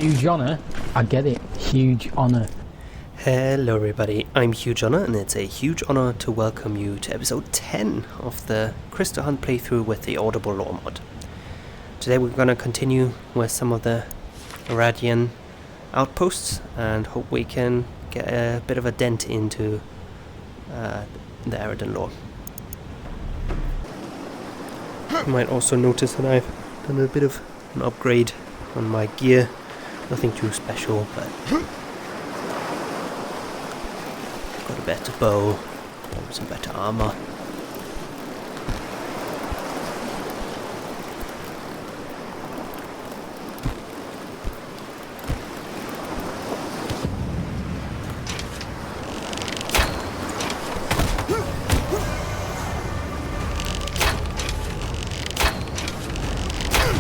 Huge honour. I get it. Huge honour. Hello everybody, I'm Huge Honor, and it's a huge honor to welcome you to episode 10 of the Crystal Hunt playthrough with the Audible Lore mod. Today we're going to continue with some of the Iradian outposts and hope we can get a bit of a dent into the Eridan lore. You might also notice that I've done a bit of an upgrade on my gear. Nothing too special, but got a better bow, some better armor.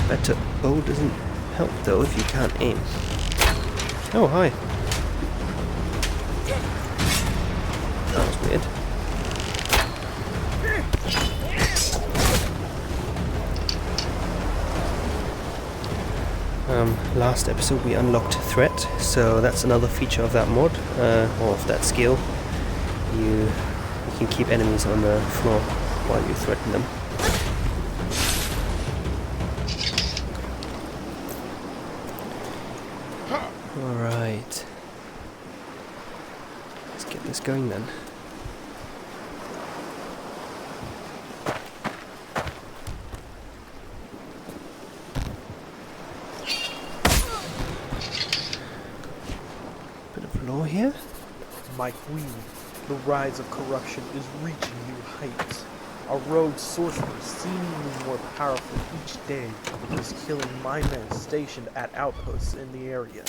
Better bow doesn't help though if you can't aim. Oh, hi. That was weird. Last episode we unlocked Threat, so that's another feature of that mod, or of that skill. You can keep enemies on the floor while you threaten them. Alright. Let's get this going then. Bit of lore here. My queen, the rise of corruption is reaching new heights. A rogue sorcerer, seemingly more powerful each day, is killing my men stationed at outposts in the area.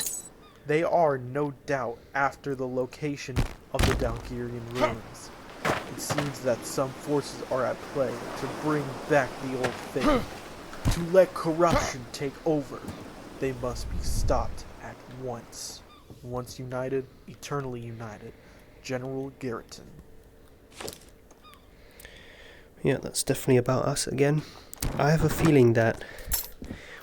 They are, no doubt, after the location of the Dalgirian ruins. It seems that some forces are at play to bring back the old faith. To let corruption take over, they must be stopped at once. Once united, eternally united. General Garriton. Yeah, that's definitely about us again. I have a feeling that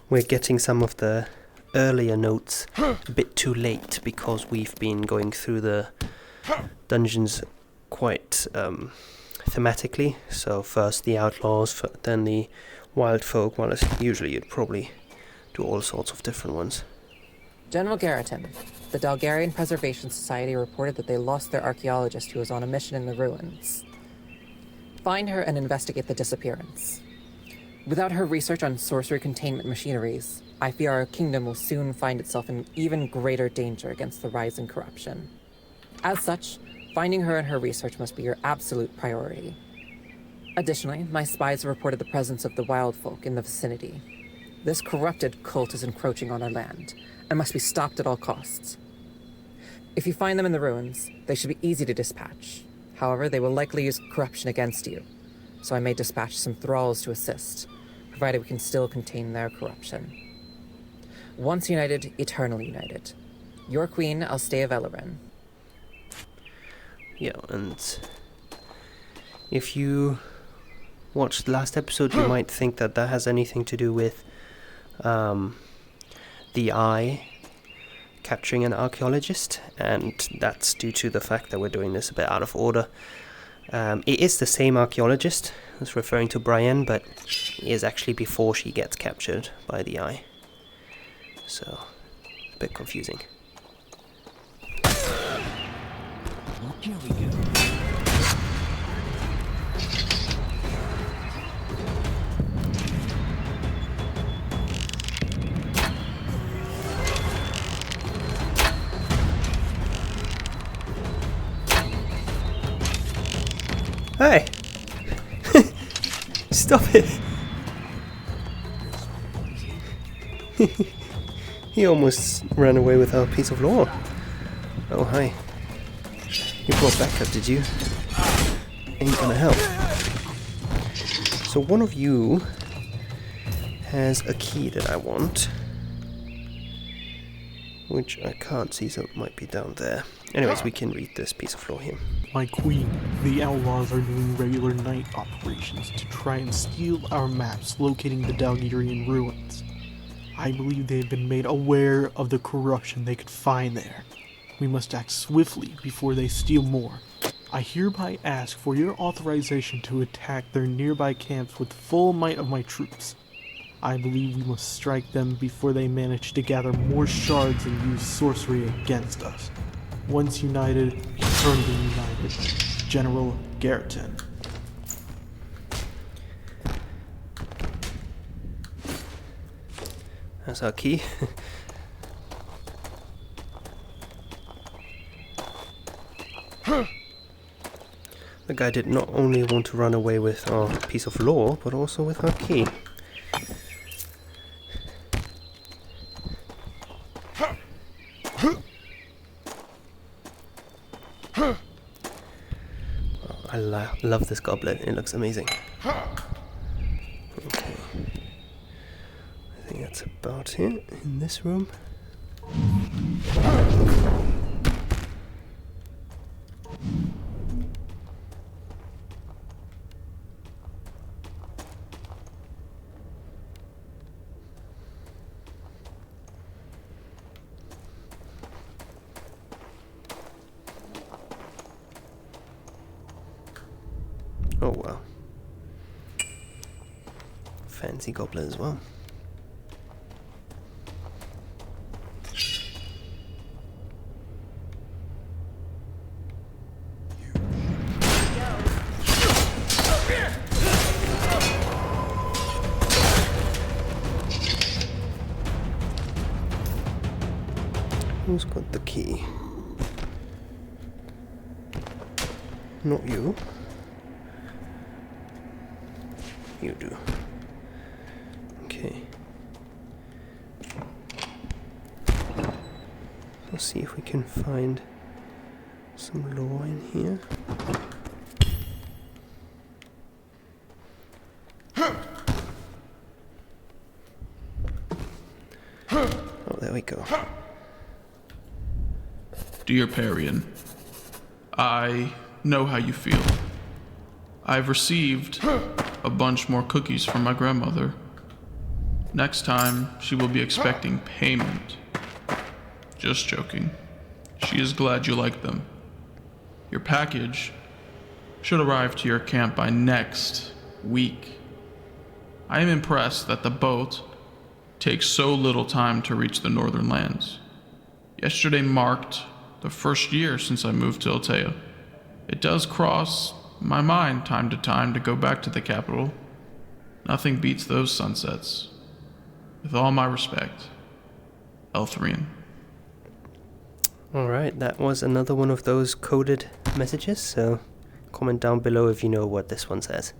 we're getting some of the earlier notes a bit too late because we've been going through the dungeons quite thematically. So first the outlaws, then the wild folk, while usually you'd probably do all sorts of different ones. General Garriton, the Dalgarian Preservation Society reported that they lost their archaeologist who was on a mission in the ruins. Find her and investigate the disappearance. Without her research on sorcery containment machineries, I fear our kingdom will soon find itself in even greater danger against the rising corruption. As such, finding her and her research must be your absolute priority. Additionally, my spies have reported the presence of the wild folk in the vicinity. This corrupted cult is encroaching on our land and must be stopped at all costs. If you find them in the ruins, they should be easy to dispatch. However, they will likely use corruption against you, so I may dispatch some thralls to assist, provided we can still contain their corruption. Once united, eternally united. Your queen, I'll stay of Elerin. Yeah, and if you watched the last episode, you might think that that has anything to do with the Eye capturing an archaeologist, and that's due to the fact that we're doing this a bit out of order. It is the same archaeologist, that's referring to Brienne, but it is actually before she gets captured by the Eye. So, it's a bit confusing. Here we go. Hey! Stop it! He almost ran away with our piece of lore. Oh, hi. You brought backup, did you? Ain't gonna help. So one of you has a key that I want, which I can't see, so it might be down there. Anyways, we can read this piece of lore here. My queen, the outlaws are doing regular night operations to try and steal our maps locating the Dalgirian ruins. I believe they have been made aware of the corruption they could find there. We must act swiftly before they steal more. I hereby ask for your authorization to attack their nearby camps with full might of my troops. I believe we must strike them before they manage to gather more shards and use sorcery against us. Once united, eternally united. General Garriton. That's our key. The guy did not only want to run away with our piece of lore, but also with our key. Oh, I love this goblet, it looks amazing. Okay. I think that's about it in this room. Oh wow. Fancy goblet as well. Who's got the key? Not you. You do. Okay. Let's see if we can find some lore in here. Oh, there we go. Dear Parian, I know how you feel. I've received a bunch more cookies from my grandmother. Next time, she will be expecting payment. Just joking. She is glad you like them. Your package should arrive to your camp by next week. I am impressed that the boat takes so little time to reach the northern lands. Yesterday marked the first year since I moved to Altea. It does cross my mind time to time to go back to the capital. Nothing beats those sunsets. With all my respect, Eltharion. Alright, that was another one of those coded messages, so comment down below if you know what this one says.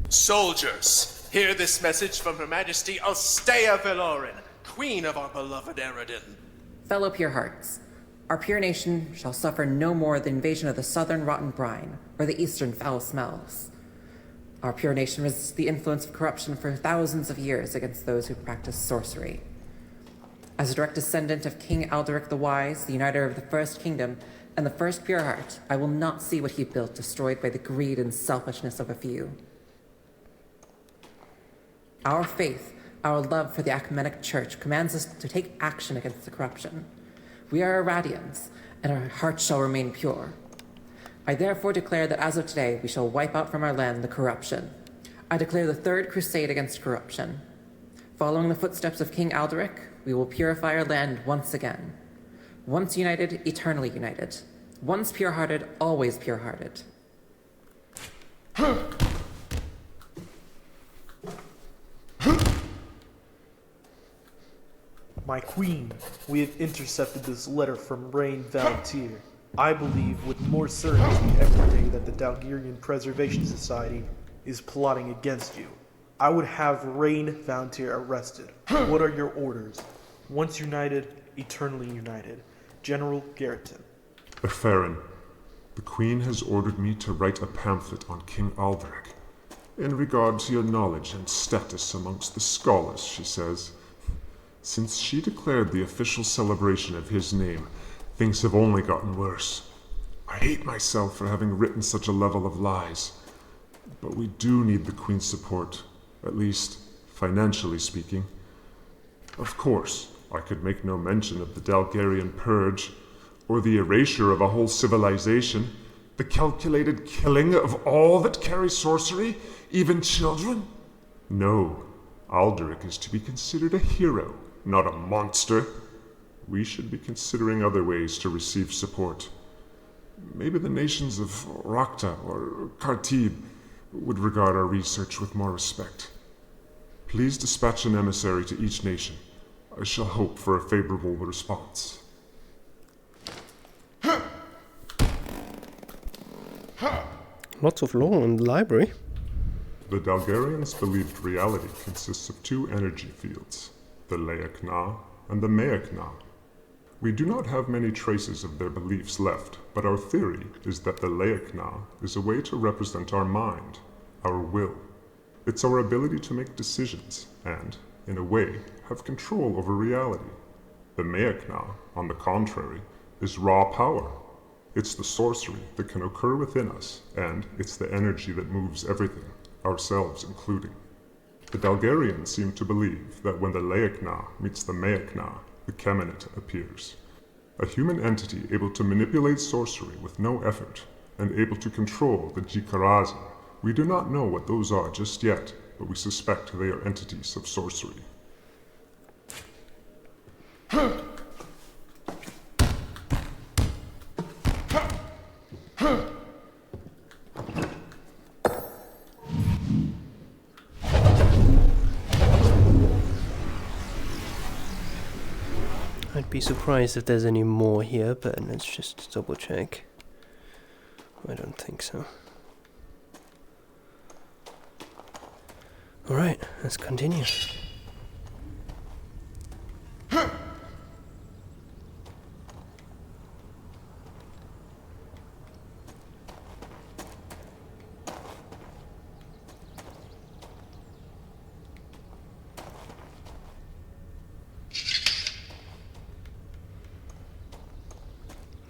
Soldiers, hear this message from Her Majesty Ostea Velorin, Queen of our beloved Eredin. Fellow pure hearts, our pure nation shall suffer no more the invasion of the southern rotten brine or the eastern foul smells. Our pure nation resists the influence of corruption for thousands of years against those who practice sorcery. As a direct descendant of King Alderic the Wise, the uniter of the First Kingdom, and the first pure heart, I will not see what he built destroyed by the greed and selfishness of a few. Our faith, our love for the ecumenic church commands us to take action against the corruption. We are Irradians, and our hearts shall remain pure. I therefore declare that as of today, we shall wipe out from our land the corruption. I declare the Third Crusade against corruption. Following the footsteps of King Alderic, we will purify our land once again. Once united, eternally united. Once pure-hearted, always pure-hearted. My queen, we have intercepted this letter from Rain Valentier. I believe with more certainty every day that the Dalgarian Preservation Society is plotting against you. I would have Rain Valentier arrested. What are your orders? Once united, eternally united. General Garreton. Ephraim, the Queen has ordered me to write a pamphlet on King Alderic. In regard to your knowledge and status amongst the scholars, she says. Since she declared the official celebration of his name, things have only gotten worse. I hate myself for having written such a level of lies. But we do need the Queen's support, at least financially speaking. Of course, I could make no mention of the Dalgarian Purge, or the erasure of a whole civilization, the calculated killing of all that carry sorcery, even children. No, Alderic is to be considered a hero, not a monster. We should be considering other ways to receive support. Maybe the nations of Rakta or Khartib would regard our research with more respect. Please dispatch an emissary to each nation. I shall hope for a favorable response. Lots of lore in the library. The Dalgarians believed reality consists of two energy fields, the Leakna and the Meakna. We do not have many traces of their beliefs left, but our theory is that the Leakna is a way to represent our mind, our will. It's our ability to make decisions and, in a way, have control over reality. The Meakna, on the contrary, is raw power. It's the sorcery that can occur within us, and it's the energy that moves everything, ourselves including. The Dalgarians seem to believe that when the Leakna meets the Meakna, the Kemenit appears. A human entity able to manipulate sorcery with no effort, and able to control the Jikaraza. We do not know what those are just yet, but we suspect they are entities of sorcery. I'd be surprised if there's any more here, but let's just double check. I don't think so. Alright, let's continue.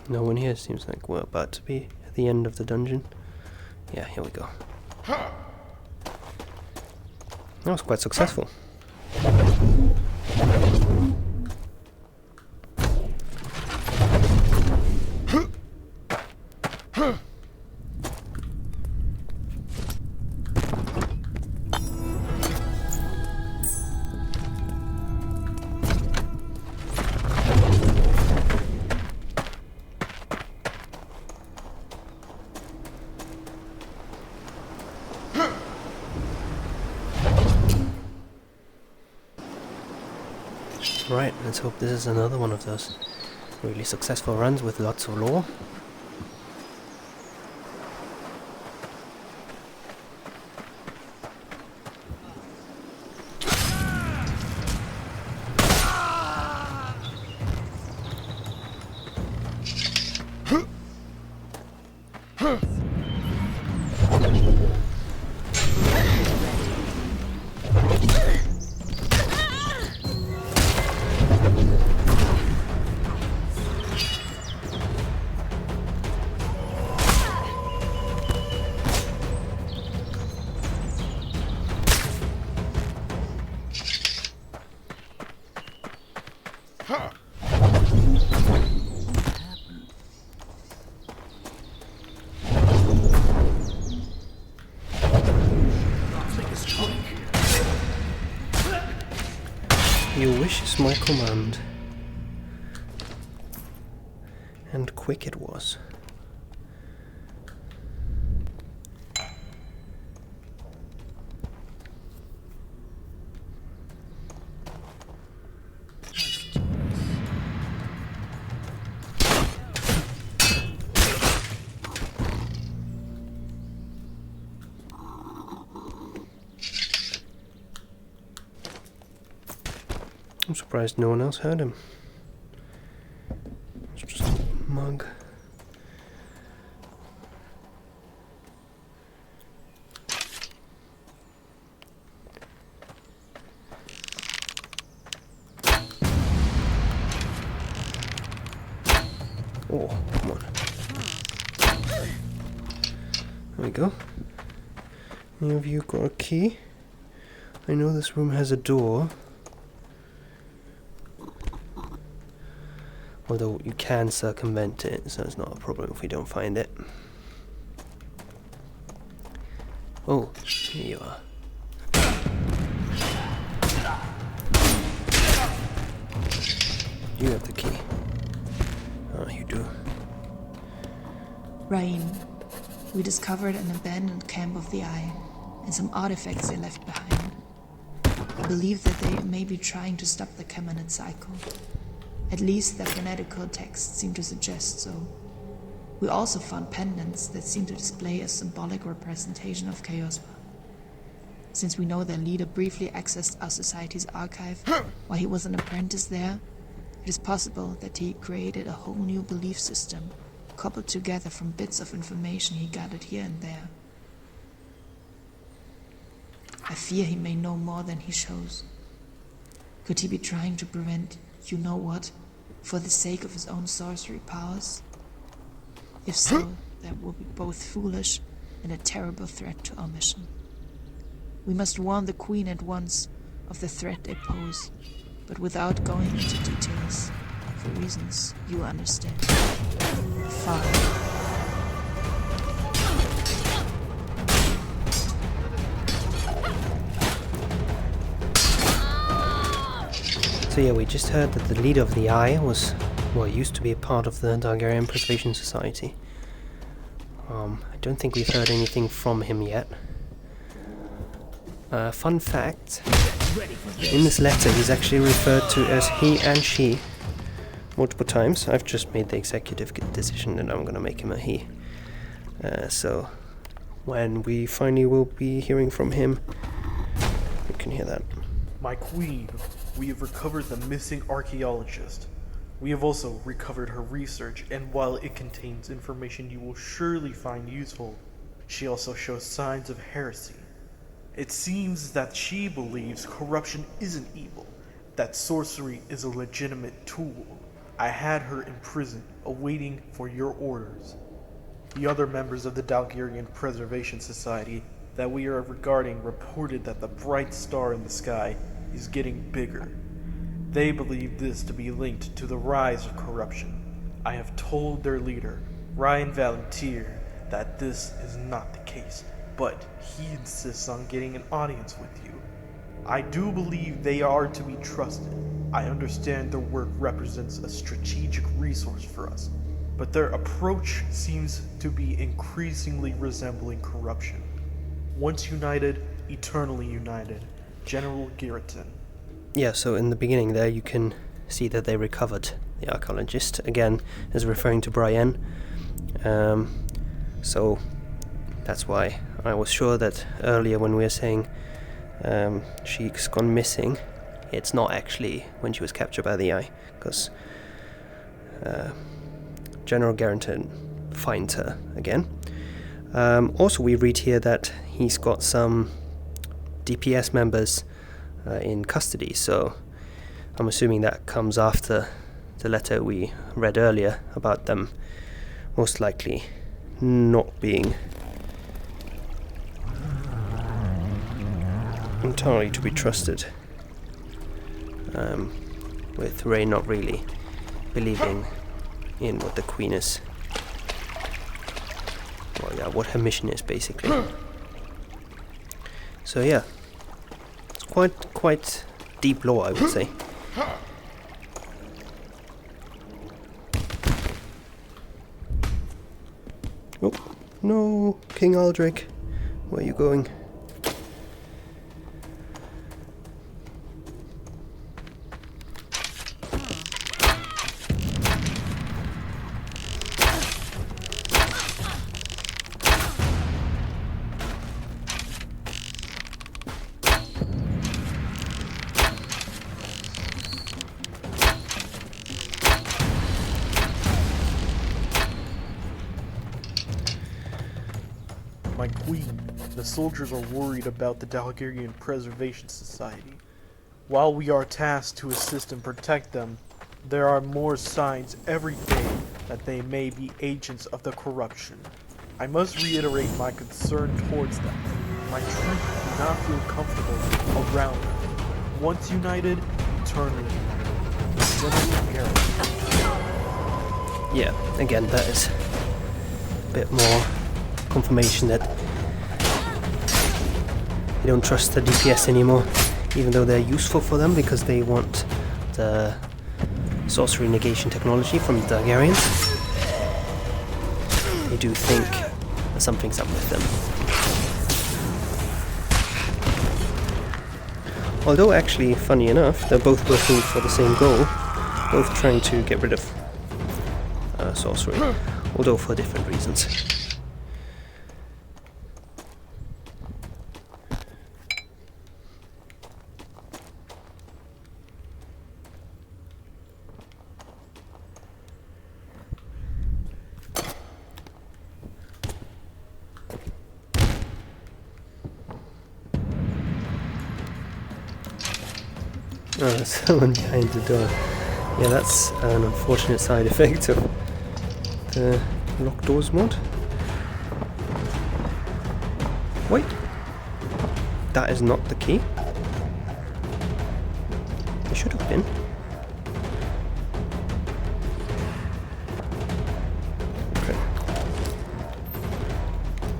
No one here. Seems like we're about to be at the end of the dungeon. Yeah, here we go. That was quite successful. Right, let's hope this is another one of those really successful runs with lots of lore. Your wish is my command. And quick it was. I'm surprised no one else heard him. It's just a mug. Oh, come on. There we go. Any of you got a key? I know this room has a door. Although you can circumvent it, so it's not a problem if we don't find it. Oh, here you are. You have the key. Oh, you do. Rain. We discovered an abandoned camp of the Eye, and some artifacts they left behind. I believe that they may be trying to stop the Kamanid cycle. At least their fanatical texts seem to suggest so. We also found pendants that seem to display a symbolic representation of Chaospa. Since we know their leader briefly accessed our society's archive while he was an apprentice there, it is possible that he created a whole new belief system, coupled together from bits of information he gathered here and there. I fear he may know more than he shows. Could he be trying to prevent you-know-what, for the sake of his own sorcery powers? If so, that would be both foolish and a terrible threat to our mission. We must warn the Queen at once of the threat they pose, but without going into details, for reasons you understand. Fine. So yeah, we just heard that the leader of the Eye was, well, used to be a part of the Targaryen Preservation Society. I don't think we've heard anything from him yet. Fun fact, in this letter he's actually referred to as he and she multiple times. I've just made the executive decision that I'm going to make him a he. So when we finally will be hearing from him, we can hear that. My queen, we have recovered the missing archaeologist. We have also recovered her research, and while it contains information you will surely find useful, she also shows signs of heresy. It seems that she believes corruption isn't evil, that sorcery is a legitimate tool. I had her in prison, awaiting for your orders. The other members of the Dalgarian Preservation Society that we are regarding reported that the bright star in the sky is getting bigger. They believe this to be linked to the rise of corruption. I have told their leader, Ryan Valentier, that this is not the case, but he insists on getting an audience with you. I do believe they are to be trusted. I understand their work represents a strategic resource for us, but their approach seems to be increasingly resembling corruption. Once united, eternally united. General Garrison. Yeah, so in the beginning there you can see that they recovered the archaeologist, again as referring to Brienne. So that's why I was sure that earlier when we were saying she's gone missing, it's not actually when she was captured by the Eye, because General Garrison finds her again. Also we read here that he's got some DPS members in custody, so I'm assuming that comes after the letter we read earlier about them most likely not being entirely to be trusted, with Rey not really believing in what the Queen is, well, yeah, what her mission is basically. So yeah, it's quite deep lore, I would say. Oh no, King Aldrich, where are you going? My queen, the soldiers are worried about the Dalgarian Preservation Society. While we are tasked to assist and protect them, there are more signs every day that they may be agents of the corruption. I must reiterate my concern towards them. My troops do not feel comfortable around them. Once united, eternally united. General Garrett. Yeah, again, that is a bit more confirmation that they don't trust the DPS anymore, even though they're useful for them because they want the sorcery negation technology from the Targaryens. They do think that something's up with them. Although actually, funny enough, they're both working for the same goal, both trying to get rid of sorcery, although for different reasons. Oh, there's someone behind the door. Yeah, that's an unfortunate side effect of the locked doors mod. Wait, that is not the key. It should have been. Okay.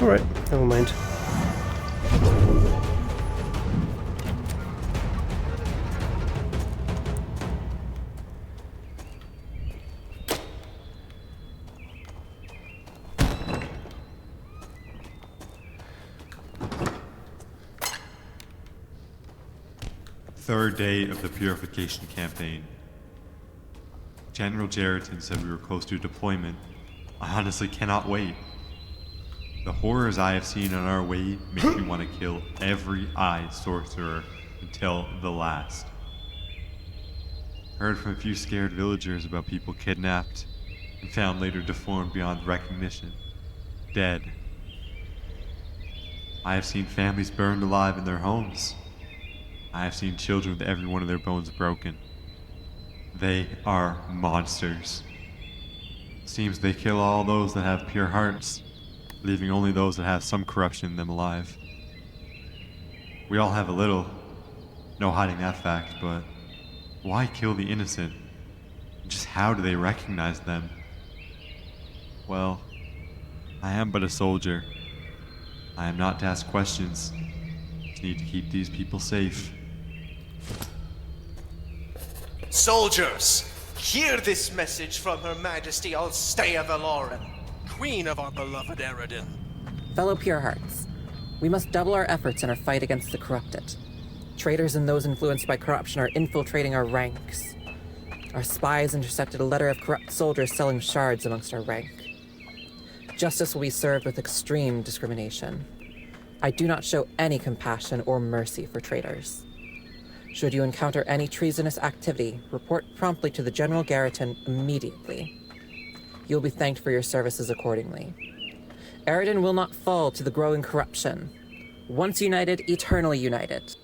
Alright, never mind. Third day of the purification campaign. General Jarreton said we were close to deployment. I honestly cannot wait. The horrors I have seen on our way make me want to kill every eye sorcerer until the last. Heard from a few scared villagers about people kidnapped and found later deformed beyond recognition, dead. I have seen families burned alive in their homes. I have seen children with every one of their bones broken. They are monsters. Seems they kill all those that have pure hearts, leaving only those that have some corruption in them alive. We all have a little, no hiding that fact, but why kill the innocent? Just how do they recognize them? Well, I am but a soldier. I am not to ask questions. Just need to keep these people safe. Soldiers, hear this message from Her Majesty Alstea Valoran, Queen of our beloved Eredin. Fellow Pure Hearts, we must double our efforts in our fight against the corrupted. Traitors and those influenced by corruption are infiltrating our ranks. Our spies intercepted a letter of corrupt soldiers selling shards amongst our rank. Justice will be served with extreme discrimination. I do not show any compassion or mercy for traitors. Should you encounter any treasonous activity, report promptly to the General Garreton immediately. You'll be thanked for your services accordingly. Eredin will not fall to the growing corruption. Once united, eternally united.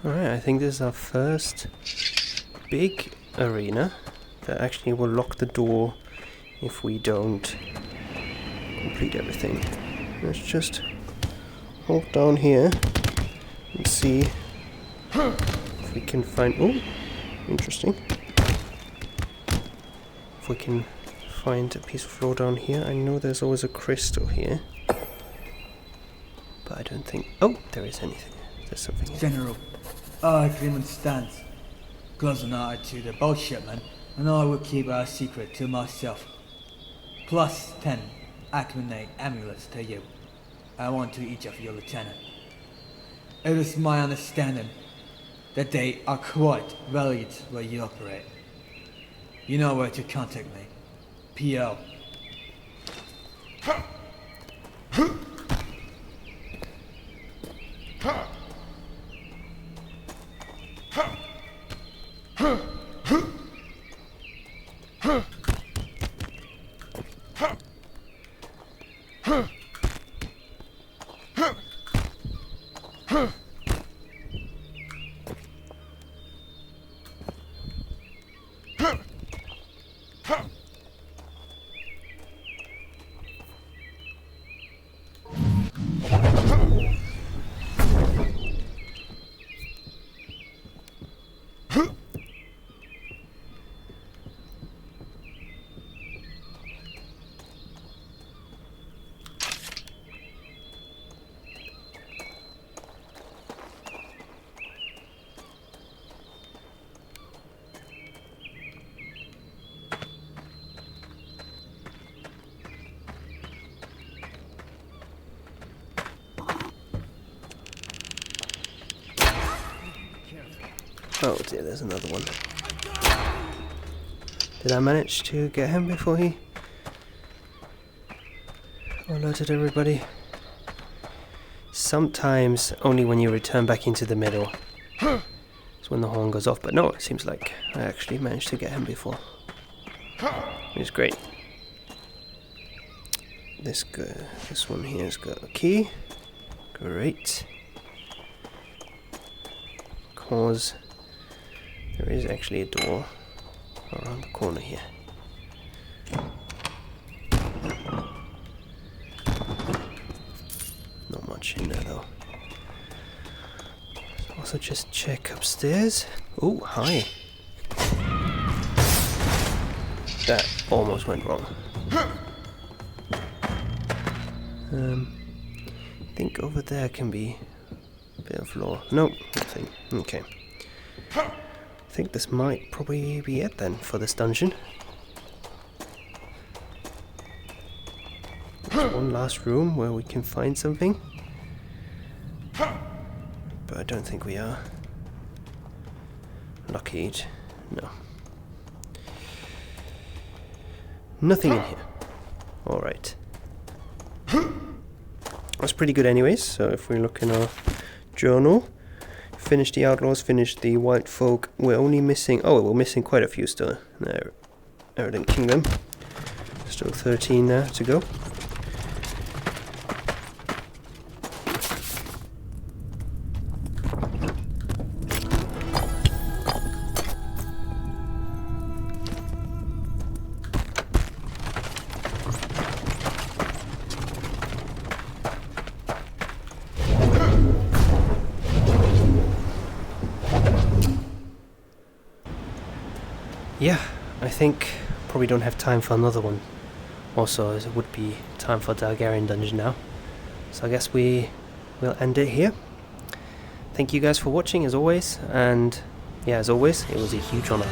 Alright, I think this is our first big arena that actually will lock the door if we don't complete everything. Let's just hold down here and see if we can find... Oh, interesting. If we can find a piece of floor down here. I know there's always a crystal here, but I don't think... Oh, there is anything. There's something here. General, our agreement stands. Close an eye to the boat shipment, and I will keep our secret to myself. Plus 10 Acumenate amulets to you. I want to each of your lieutenant. It is my understanding that they are quite valued where you operate. You know where to contact me. P.O. Oh dear, there's another one. Did I manage to get him before he alerted everybody? Sometimes only when you return back into the middle is when the horn goes off, but no, it seems like I actually managed to get him before. It's great. This one here's got a key. Great. Cause there is actually a door around the corner here. Not much in there though. Let's also just check upstairs. Oh, hi. That almost went wrong. I think over there can be a bit of lore. Nope, nothing. Okay. I think this might probably be it then for this dungeon. There's one last room where we can find something. But I don't think we are. Lockheed. No. Nothing in here. Alright. That's pretty good anyways, so if we look in our journal, finished the Outlaws, finished the White Folk, we're only missing, we're missing quite a few still. There, Eredent Kingdom, still 13 there to go. Yeah, I think probably don't have time for another one. Also, it would be time for Targaryen Dungeon now. So I guess we will end it here. Thank you guys for watching as always, and yeah, as always, it was a huge honor.